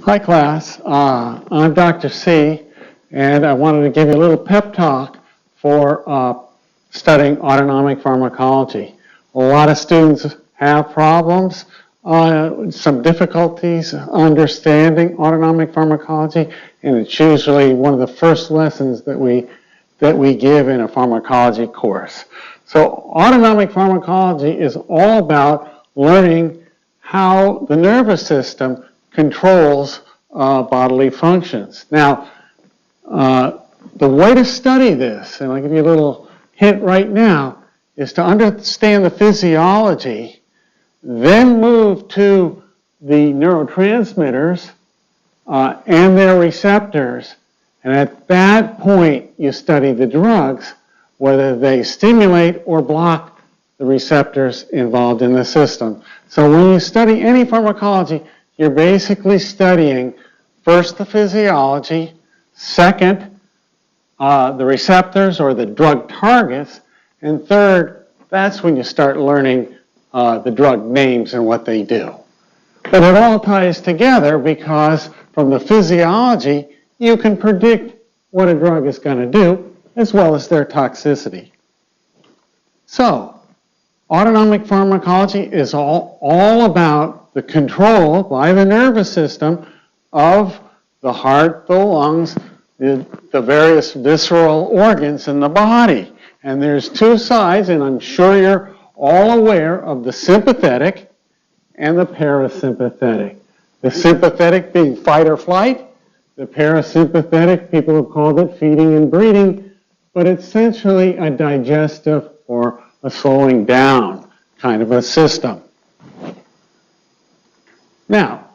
Hi class, I'm Dr. C, and I wanted to give you a little pep talk for studying autonomic pharmacology. A lot of students have problems, some difficulties understanding autonomic pharmacology, and it's usually one of the first lessons that we give in a pharmacology course. So autonomic pharmacology is all about learning how the nervous system controls bodily functions. Now, the way to study this, and I'll give you a little hint right now, is to understand the physiology, then move to the neurotransmitters and their receptors, and at that point you study the drugs, whether they stimulate or block the receptors involved in the system. So when you study any pharmacology, you're basically studying first the physiology, second the receptors or the drug targets, and third, that's when you start learning the drug names and what they do. But it all ties together because from the physiology, you can predict what a drug is going to do as well as their toxicity. So, autonomic pharmacology is all about the control by the nervous system of the heart, the lungs, the various visceral organs in the body. And there's two sides, and I'm sure you're all aware of the sympathetic and the parasympathetic. The sympathetic being fight or flight, the parasympathetic, people have called it feeding and breeding, but it's essentially a digestive or a slowing down kind of a system. Now,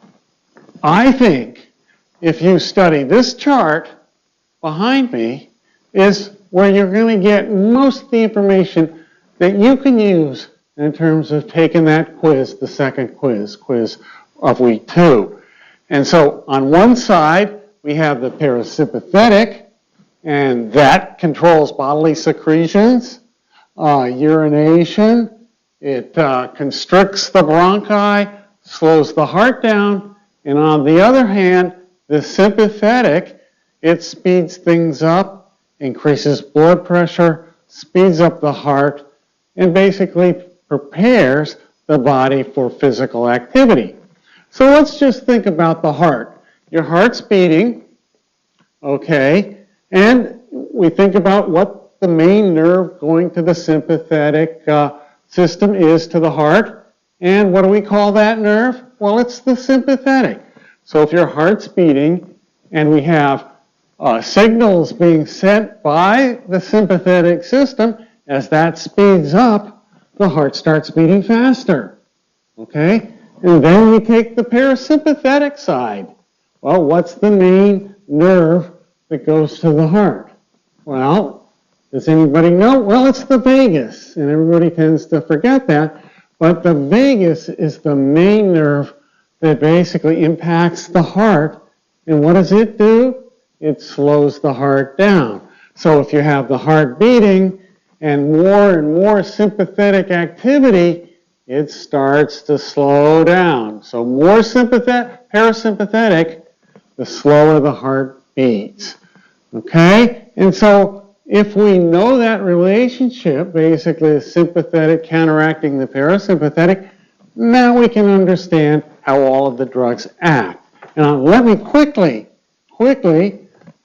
I think if you study this chart behind me is where you're going to get most of the information that you can use in terms of taking that quiz, the second quiz of week 2. And so on one side, we have the parasympathetic, and that controls bodily secretions, urination, it constricts the bronchi, slows the heart down, and on the other hand, the sympathetic, it speeds things up, increases blood pressure, speeds up the heart, and basically prepares the body for physical activity. So let's just think about the heart. Your heart's beating, okay, and we think about what the main nerve going to the sympathetic system is to the heart. And what do we call that nerve? Well, it's the sympathetic. So if your heart's beating and we have signals being sent by the sympathetic system, as that speeds up, the heart starts beating faster. Okay? And then we take the parasympathetic side. Well, what's the main nerve that goes to the heart? Well, does anybody know? Well, it's the vagus, and everybody tends to forget that. But the vagus is the main nerve that basically impacts the heart. And what does it do? It slows the heart down. So if you have the heart beating and more sympathetic activity, it starts to slow down. So more parasympathetic, the slower the heart beats. Okay? And so if we know that relationship, basically the sympathetic counteracting the parasympathetic, now we can understand how all of the drugs act. And let me quickly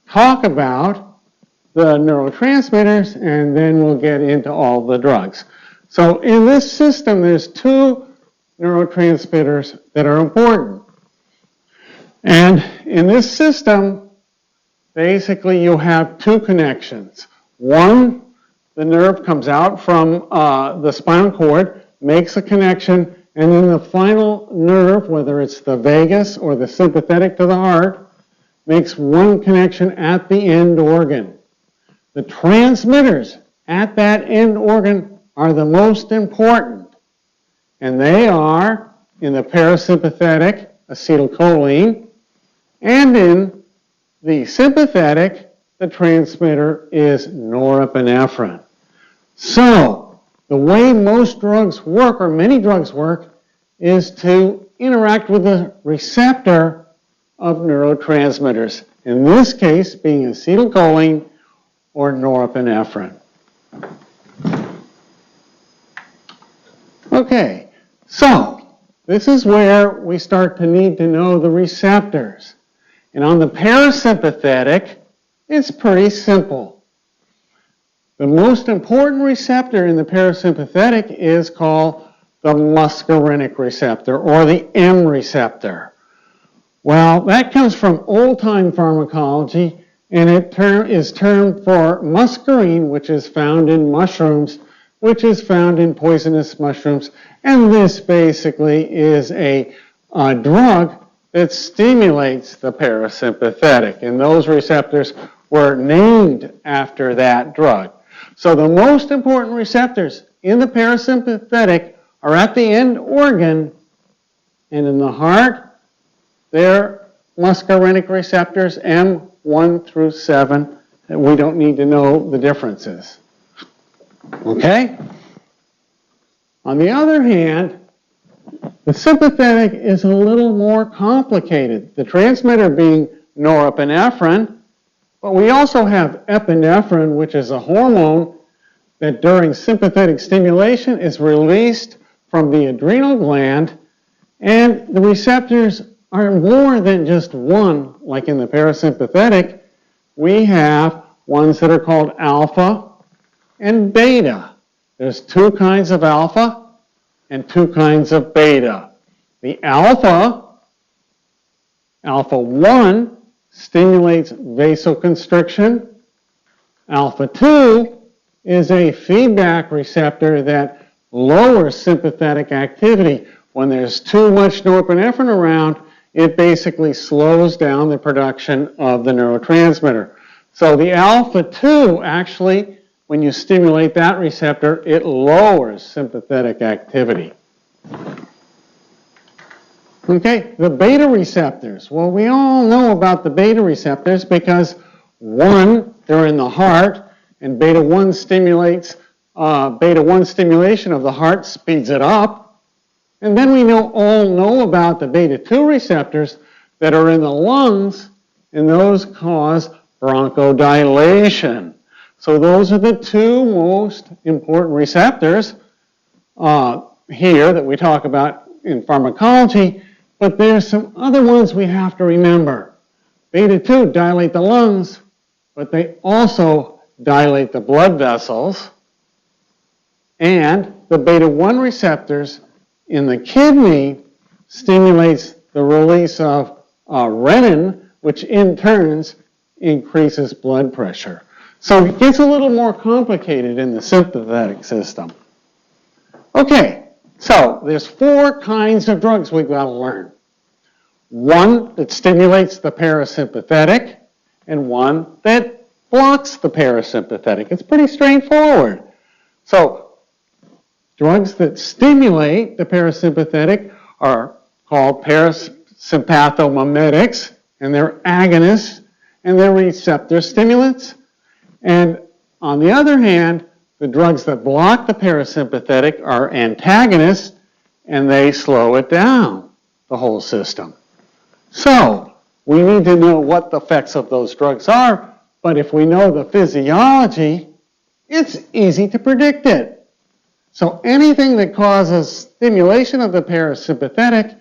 talk about the neurotransmitters, and then we'll get into all the drugs. So in this system, there's two neurotransmitters that are important. And in this system, basically you have two connections. One, the nerve comes out from the spinal cord, makes a connection, and then the final nerve, whether it's the vagus or the sympathetic to the heart, makes one connection at the end organ. The transmitters at that end organ are the most important, and they are in the parasympathetic, acetylcholine, and in the sympathetic, the transmitter is norepinephrine. So, the way most drugs work, or many drugs work, is to interact with the receptor of neurotransmitters, in this case being acetylcholine or norepinephrine. Okay, so this is where we start to need to know the receptors. And on the parasympathetic, it's pretty simple. The most important receptor in the parasympathetic is called the muscarinic receptor, or the M receptor. Well, that comes from old-time pharmacology, and it is termed for muscarine, which is found in mushrooms, which is found in poisonous mushrooms, and this basically is a drug that stimulates the parasympathetic, and those receptors were named after that drug. So the most important receptors in the parasympathetic are at the end organ, and in the heart, they're muscarinic receptors, M1 through 7, and we don't need to know the differences. Okay? On the other hand, the sympathetic is a little more complicated, the transmitter being norepinephrine, but we also have epinephrine, which is a hormone that during sympathetic stimulation is released from the adrenal gland, and the receptors are more than just one, like in the parasympathetic. We have ones that are called alpha and beta. There's two kinds of alpha and two kinds of beta. The alpha 1, stimulates vasoconstriction. Alpha 2 is a feedback receptor that lowers sympathetic activity. When there's too much norepinephrine around, it basically slows down the production of the neurotransmitter. So the alpha 2 actually, when you stimulate that receptor, it lowers sympathetic activity. Okay, the beta receptors. Well, we all know about the beta receptors because, one, they're in the heart, and beta 1 stimulation of the heart speeds it up. And then we all know about the beta 2 receptors that are in the lungs, and those cause bronchodilation. So those are the two most important receptors here that we talk about in pharmacology, but there's some other ones we have to remember. Beta 2 dilate the lungs, but they also dilate the blood vessels, and the beta 1 receptors in the kidney stimulates the release of renin, which in turn increases blood pressure. So it gets a little more complicated in the sympathetic system. Okay, so there's 4 kinds of drugs we've got to learn. One that stimulates the parasympathetic, and one that blocks the parasympathetic. It's pretty straightforward. So drugs that stimulate the parasympathetic are called parasympathomimetics, and they're agonists, and they're receptor stimulants. And on the other hand, the drugs that block the parasympathetic are antagonists, and they slow it down, the whole system. So we need to know what the effects of those drugs are, but if we know the physiology, it's easy to predict it. So anything that causes stimulation of the parasympathetic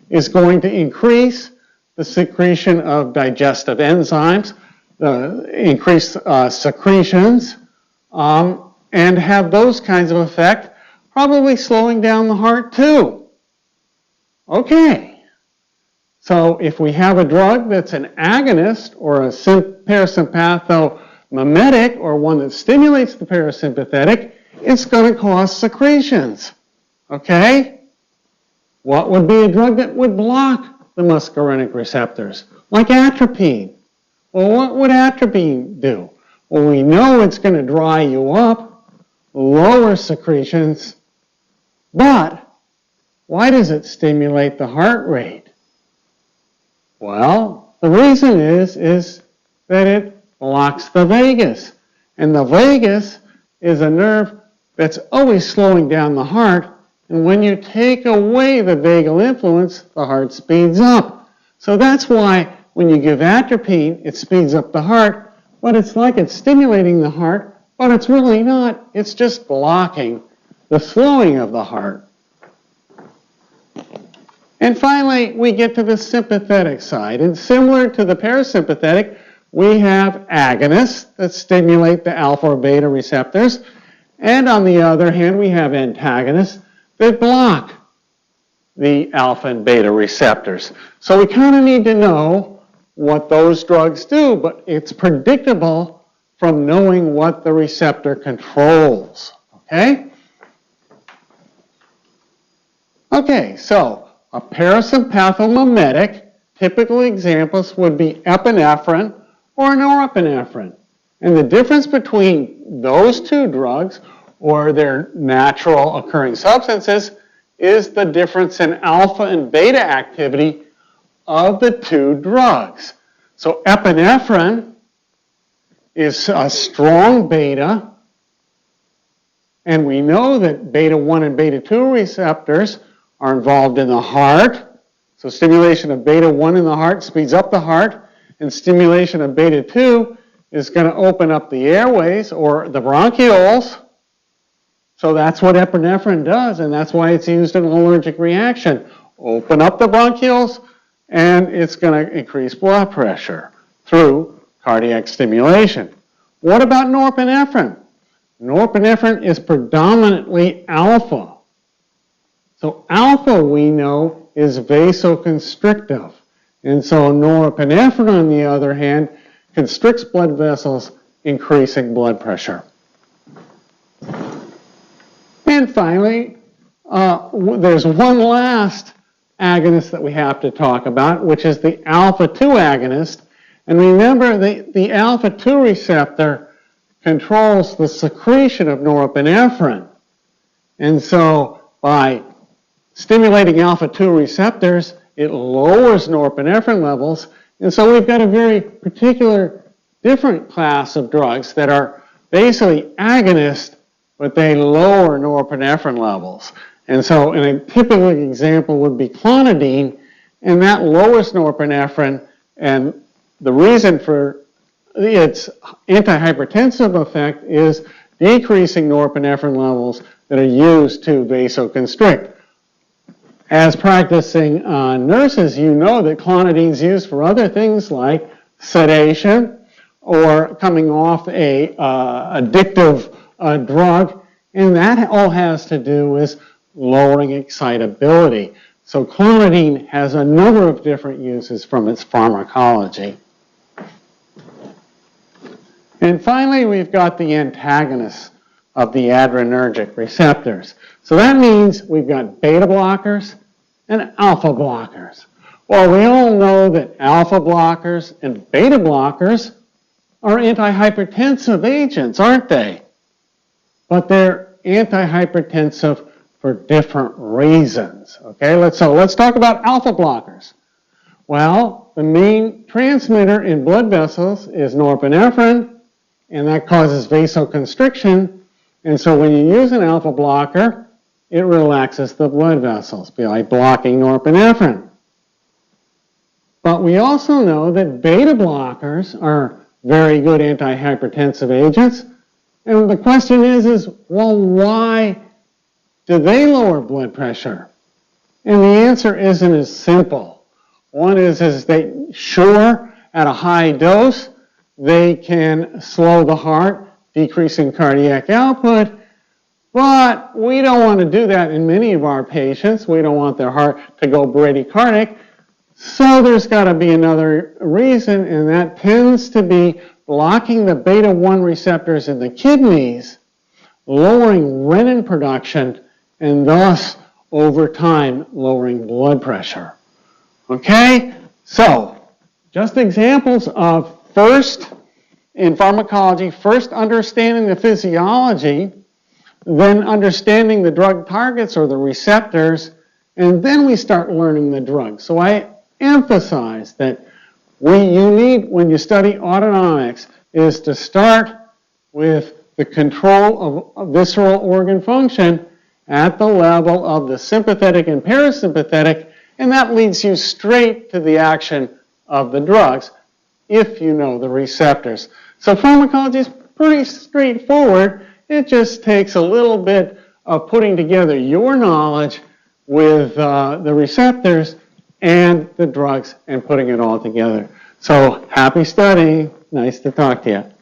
is going to increase the secretion of digestive enzymes, increase secretions, and have those kinds of effect, probably slowing down the heart too. Okay. So if we have a drug that's an agonist or a parasympathomimetic, or one that stimulates the parasympathetic, it's going to cause secretions. Okay? What would be a drug that would block the muscarinic receptors? Like atropine. Well, what would atropine do? Well, we know it's going to dry you up, lower secretions, but why does it stimulate the heart rate? Well, the reason is that it blocks the vagus. And the vagus is a nerve that's always slowing down the heart. And when you take away the vagal influence, the heart speeds up. So that's why when you give atropine, it speeds up the heart, but it's like it's stimulating the heart, but it's really not. It's just blocking the slowing of the heart. And finally, we get to the sympathetic side. And similar to the parasympathetic, we have agonists that stimulate the alpha or beta receptors. And on the other hand, we have antagonists that block the alpha and beta receptors. So we kind of need to know what those drugs do, but it's predictable from knowing what the receptor controls. Okay? Okay, so a parasympathomimetic, typical examples would be epinephrine or norepinephrine. And the difference between those two drugs or their natural occurring substances is the difference in alpha and beta activity of the two drugs. So epinephrine is a strong beta, and we know that beta 1 and beta 2 receptors are involved in the heart. So stimulation of beta 1 in the heart speeds up the heart, and stimulation of beta 2 is going to open up the airways or the bronchioles. So that's what epinephrine does, and that's why it's used in an allergic reaction. Open up the bronchioles, and it's going to increase blood pressure through cardiac stimulation. What about norepinephrine? Norepinephrine is predominantly alpha. So alpha, we know, is vasoconstrictive. And so norepinephrine, on the other hand, constricts blood vessels, increasing blood pressure. And finally, there's one last agonist that we have to talk about, which is the alpha-2 agonist. And remember, the alpha-2 receptor controls the secretion of norepinephrine. And so by stimulating alpha-2 receptors, it lowers norepinephrine levels. And so we've got a very particular different class of drugs that are basically agonists, but they lower norepinephrine levels. And so a typical example would be clonidine, and that lowers norepinephrine, and the reason for its antihypertensive effect is decreasing norepinephrine levels that are used to vasoconstrict. As practicing nurses, you know that clonidine is used for other things like sedation or coming off a addictive drug, and that all has to do with lowering excitability. So clonidine has a number of different uses from its pharmacology. And finally, we've got the antagonists of the adrenergic receptors. So that means we've got beta blockers and alpha blockers. Well, we all know that alpha blockers and beta blockers are antihypertensive agents, aren't they? But they're antihypertensive for different reasons. Okay, so let's talk about alpha blockers. Well, the main transmitter in blood vessels is norepinephrine, and that causes vasoconstriction. And so when you use an alpha blocker, it relaxes the blood vessels by blocking norepinephrine. But we also know that beta blockers are very good antihypertensive agents. And the question is, well, why do they lower blood pressure? And the answer isn't as simple. One is they, sure, at a high dose, they can slow the heart, decreasing cardiac output, but we don't want to do that in many of our patients. We don't want their heart to go bradycardic. So there's got to be another reason, and that tends to be blocking the beta 1 receptors in the kidneys, lowering renin production, and thus, over time, lowering blood pressure. Okay? So, just examples of first, in pharmacology, first understanding the physiology, then understanding the drug targets or the receptors, and then we start learning the drug. So I emphasize that you need, when you study autonomics, is to start with the control of visceral organ function at the level of the sympathetic and parasympathetic, And that leads you straight to the action of the drugs if you know the receptors. So pharmacology is pretty straightforward. It just takes a little bit of putting together your knowledge with the receptors and the drugs and putting it all together. So happy studying. Nice to talk to you.